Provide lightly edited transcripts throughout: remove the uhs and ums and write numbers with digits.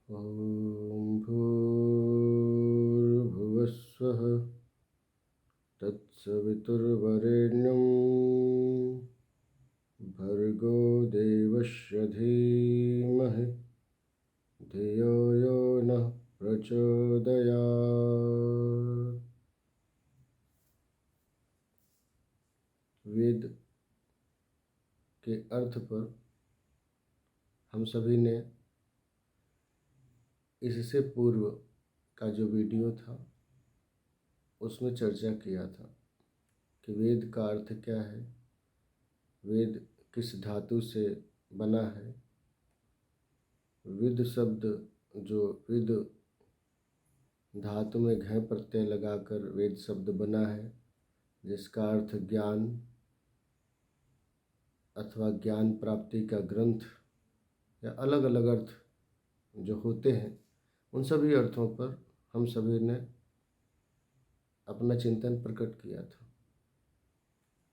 ॐ भूर्भुवस्सुः तत्सवितुर्वरेण्यं भर्गो देवस्य धीमहि धियो यो नः प्रचोदयात्। वेद के अर्थ पर हम सभी ने इससे पूर्व का जो वीडियो था उसमें चर्चा किया था कि वेद का अर्थ क्या है, वेद किस धातु से बना है। विद शब्द जो विद धातु में घय प्रत्यय लगाकर वेद शब्द बना है, जिसका अर्थ ज्ञान अथवा ज्ञान प्राप्ति का ग्रंथ या अलग अलग अर्थ जो होते हैं, उन सभी अर्थों पर हम सभी ने अपना चिंतन प्रकट किया था।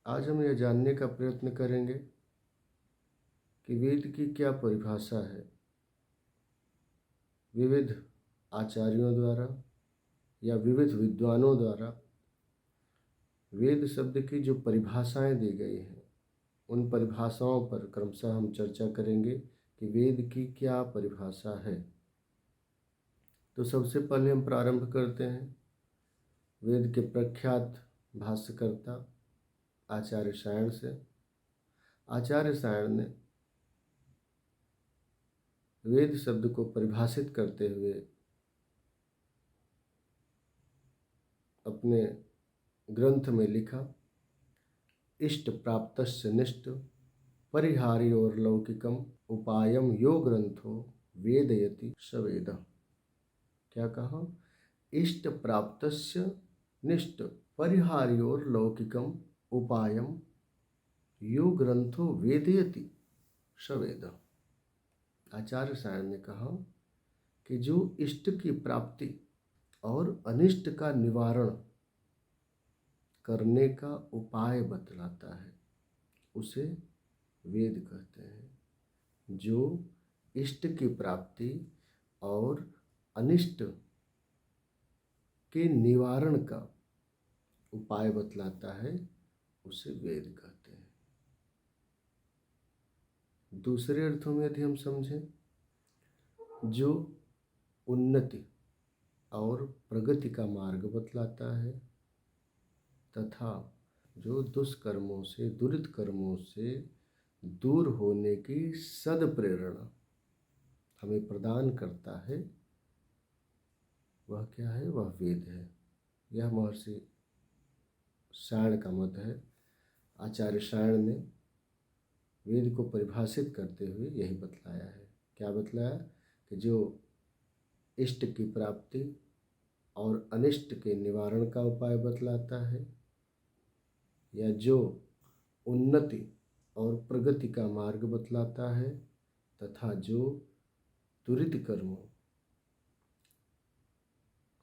आज हम यह जानने का प्रयत्न करेंगे कि वेद की क्या परिभाषा है। विविध आचार्यों द्वारा या विविध विद्वानों द्वारा वेद शब्द की जो परिभाषाएं दी गई हैं, उन परिभाषाओं पर क्रमशः हम चर्चा करेंगे कि वेद की क्या परिभाषा है। तो सबसे पहले हम प्रारंभ करते हैं वेद के प्रख्यात भाष्यकर्ता आचार्य सायण से। आचार्य सायण ने वेद शब्द को परिभाषित करते हुए अपने ग्रंथ में लिखा, इष्ट प्राप्तस्य निष्ट परिहारी और लौकिकम उपायम यो ग्रंथो वेदयति स वेदः। क्या कहा? इष्ट प्राप्तस्य निष्ट परिहारी और लौकिकम उपायम यो ग्रंथो वेदयति स वेदः। आचार्य सायण ने कहा कि जो इष्ट की प्राप्ति और अनिष्ट का निवारण करने का उपाय बतलाता है, उसे वेद कहते हैं। जो इष्ट की प्राप्ति और अनिष्ट के निवारण का उपाय बतलाता है, उसे वेद कहते हैं। दूसरे अर्थों में यदि हम समझें, जो उन्नति और प्रगति का मार्ग बतलाता है तथा जो दुष्कर्मों से दुरित कर्मों से दूर होने की सद्प्रेरणा हमें प्रदान करता है, वह क्या है? वह वेद है। यह महर्षि सायण का मत है। आचार्य सायण ने वेद को परिभाषित करते हुए यही बतलाया है। क्या बतलाया? कि जो इष्ट की प्राप्ति और अनिष्ट के निवारण का उपाय बतलाता है, या जो उन्नति और प्रगति का मार्ग बतलाता है तथा जो दुरित कर्मों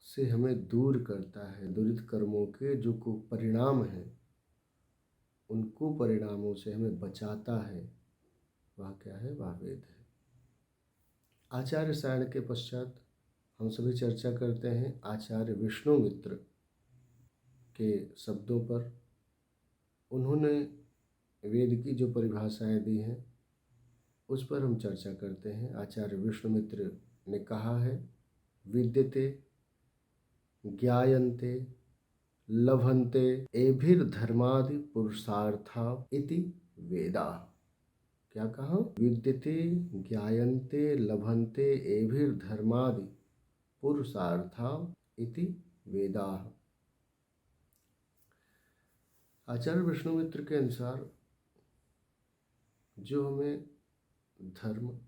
से हमें दूर करता है, दुरित कर्मों के जो परिणाम हैं, उनको परिणामों से हमें बचाता है, वह क्या है? वह वेद है। आचार्य सायण के पश्चात हम सभी चर्चा करते हैं आचार्य विष्णुमित्र के शब्दों पर। उन्होंने वेद की जो परिभाषाएं दी हैं, उस पर हम चर्चा करते हैं। आचार्य विष्णुमित्र ने कहा है, विद्यते ज्ञायन्ते लभन्ते एभिर्धर्मादि पुरुषार्था इति वेदा। क्या कहा? विद्यते ज्ञायन्ते लभन्ते एभिर्धर्मादि पुरुषार्था इति वेदा। आचार्य विष्णुमित्र के अनुसार जो हमें धर्म,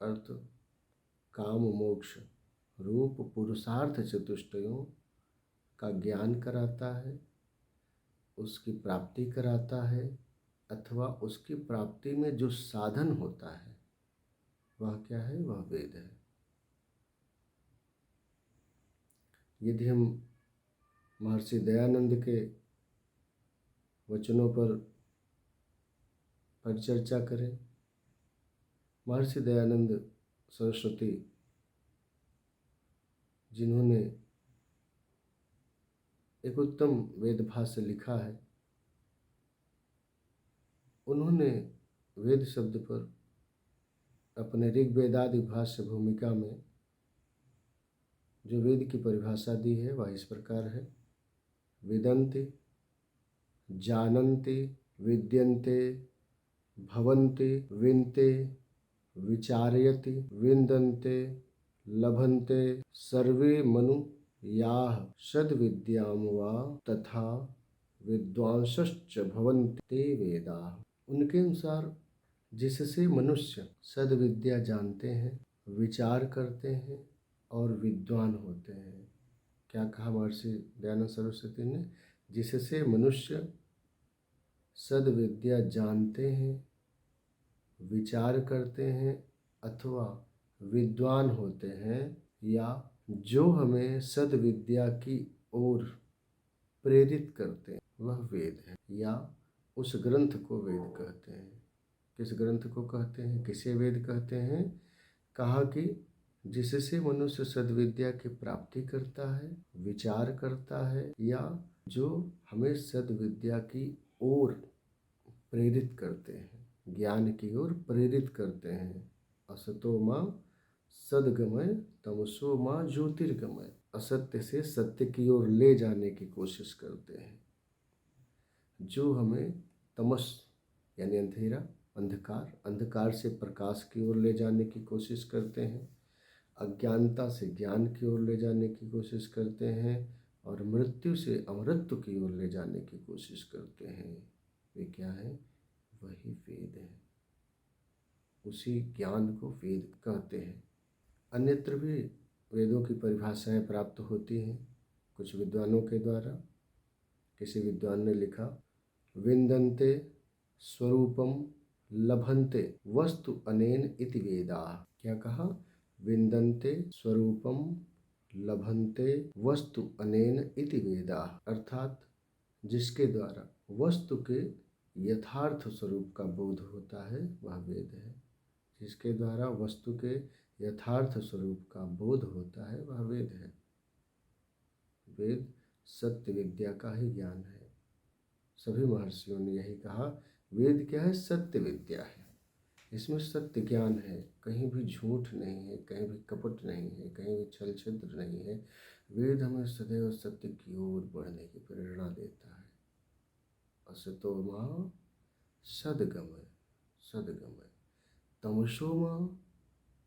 अर्थ, काम, मोक्ष रूप पुरुषार्थ चतुष्टयों का ज्ञान कराता है, उसकी प्राप्ति कराता है, अथवा उसकी प्राप्ति में जो साधन होता है, वह क्या है? वह वेद है। यदि हम महर्षि दयानंद के वचनों पर परिचर्चा करें, महर्षि दयानंद सरस्वती जिन्होंने एक उत्तम वेद भाष्य लिखा है, उन्होंने वेद शब्द पर अपने ऋग्वेदादि भाष्य भूमिका में जो वेद की परिभाषा दी है वह इस प्रकार है। विदन्ति, जानन्ति, विद्यन्ते, भवन्ति, विन्ते, विचारयति, विन्दन्ते, लभन्ते, सर्वे मनु याः सद्विद्यां वा तथा विद्वांसश्च भवन्ति ते वेदाः। उनके अनुसार जिससे मनुष्य सद्विद्या जानते हैं, विचार करते हैं और विद्वान होते हैं। क्या कहा महर्षि दयानंद सरस्वती ने? जिससे मनुष्य सद्विद्या जानते हैं, विचार करते हैं अथवा विद्वान होते हैं, या जो हमें सद्विद्या की ओर प्रेरित करते हैं वह वेद है, या उस ग्रंथ को वेद कहते हैं। किस ग्रंथ को कहते हैं, किसे वेद कहते हैं? कहा कि जिससे मनुष्य सद्विद्या की प्राप्ति करता है, विचार करता है, या जो हमें सद्विद्या की ओर प्रेरित करते हैं, ज्ञान की ओर प्रेरित करते हैं। असतो मां सद्गमय तमसो मां ज्योतिर्गमय। असत्य से सत्य की ओर ले जाने की कोशिश करते हैं, जो हमें तमस यानी अंधेरा, अंधकार से प्रकाश की ओर ले जाने की कोशिश करते हैं, अज्ञानता से ज्ञान की ओर ले जाने की कोशिश करते हैं, और मृत्यु से अमरत्व की ओर ले जाने की कोशिश करते हैं। वे क्या है? वही वेद है। उसी ज्ञान को वेद कहते हैं। अन्यत्र भी वेदों की परिभाषाएं प्राप्त होती हैं कुछ विद्वानों के द्वारा। किसी विद्वान ने लिखा, विन्दन्ते स्वरूपम लभन्ते वस्तु अनेन इति वेदाः। क्या कहा? विन्दन्ते स्वरूपम लभन्ते वस्तु अनेन इति वेदाः। अर्थात जिसके द्वारा वस्तु के यथार्थ स्वरूप का बोध होता है वह वेद है। जिसके द्वारा वस्तु के यथार्थ स्वरूप का बोध होता है वह वेद है। वेद सत्य विद्या का ही ज्ञान है। सभी महर्षियों ने यही कहा, वेद क्या है? सत्य विद्या है। इसमें सत्य ज्ञान है, कहीं भी झूठ नहीं है, कहीं भी कपट नहीं है, कहीं भी छल छिद्र नहीं है। वेद हमें सदैव सत्य की ओर बढ़ने की प्रेरणा देता है। असतो मां सद्गमय सद्गमय तमसो मां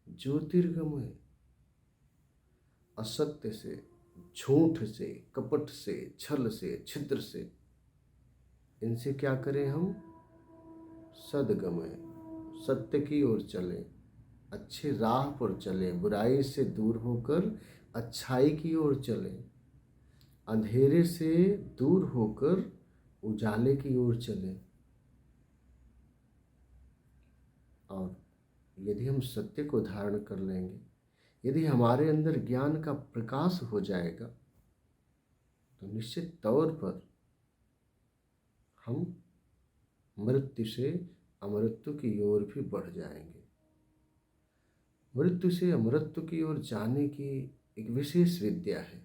ज्योतिर्गमय। असत्य से, झूठ से, कपट से, छल से, छिद्र से, इनसे क्या करें हम? सद्गमय, सत्य की ओर चलें, अच्छे राह पर चलें, बुराई से दूर होकर अच्छाई की ओर चलें, अंधेरे से दूर होकर उजाले की ओर चलें। और यदि हम सत्य को धारण कर लेंगे, यदि हमारे अंदर ज्ञान का प्रकाश हो जाएगा, तो निश्चित तौर पर हम मृत्यु से अमरत्व की ओर भी बढ़ जाएंगे। मृत्यु से अमरत्व की ओर जाने की एक विशेष विद्या है।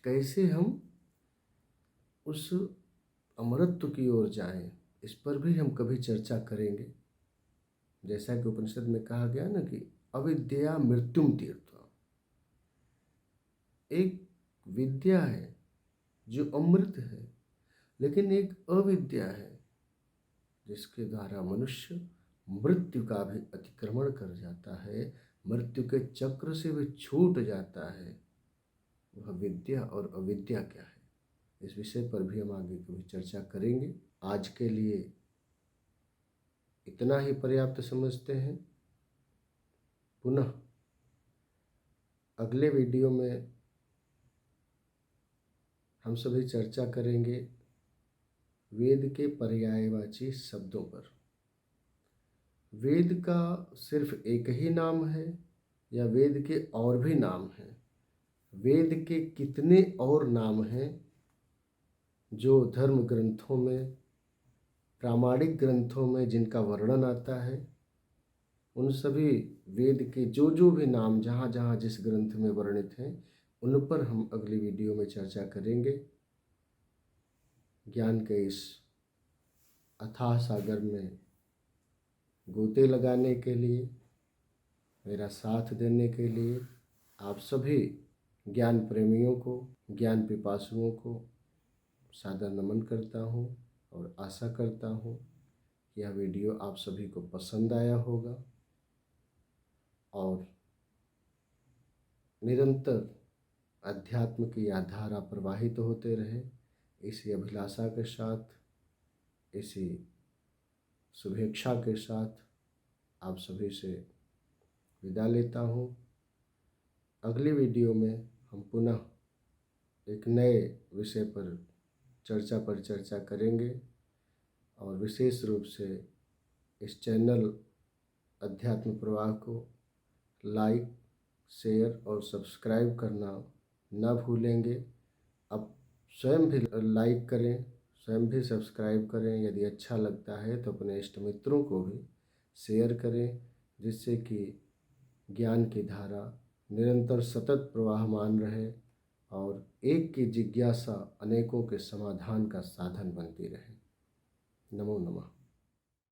कैसे हम उस अमरत्व की ओर जाएं, इस पर भी हम कभी चर्चा करेंगे। जैसा कि उपनिषद में कहा गया ना कि अविद्या मृत्युम तीर्थ। एक विद्या है जो अमृत है, लेकिन एक अविद्या है जिसके द्वारा मनुष्य मृत्यु का भी अतिक्रमण कर जाता है, मृत्यु के चक्र से भी छूट जाता है। वह विद्या और अविद्या क्या है, इस विषय पर भी हम आगे कभी चर्चा करेंगे। आज के लिए इतना ही पर्याप्त समझते हैं। पुनः अगले वीडियो में हम सभी चर्चा करेंगे वेद के पर्यायवाची शब्दों पर। वेद का सिर्फ एक ही नाम है या वेद के और भी नाम हैं? वेद के कितने और नाम हैं जो धर्म ग्रंथों में, प्रामाणिक ग्रंथों में जिनका वर्णन आता है? उन सभी वेद के जो जो भी नाम जहाँ जहाँ जिस ग्रंथ में वर्णित हैं उन पर हम अगली वीडियो में चर्चा करेंगे। ज्ञान के इस अथाह सागर में गोते लगाने के लिए, मेरा साथ देने के लिए आप सभी ज्ञान प्रेमियों को, ज्ञान पिपासुओं को सादर नमन करता हूँ और आशा करता हूँ कि यह वीडियो आप सभी को पसंद आया होगा और निरंतर अध्यात्म की यह धारा प्रवाहित होते रहे, इसी अभिलाषा के साथ, इसी शुभेच्छा के साथ आप सभी से विदा लेता हूँ। अगली वीडियो में हम पुनः एक नए विषय पर चर्चा करेंगे और विशेष रूप से इस चैनल अध्यात्म प्रवाह को लाइक, शेयर और सब्सक्राइब करना न भूलेंगे। अब स्वयं भी लाइक करें, स्वयं भी सब्सक्राइब करें। यदि अच्छा लगता है तो अपने इष्ट मित्रों को भी शेयर करें, जिससे कि ज्ञान की धारा निरंतर सतत प्रवाहमान रहे और एक की जिज्ञासा अनेकों के समाधान का साधन बनती रहे। नमो नमः।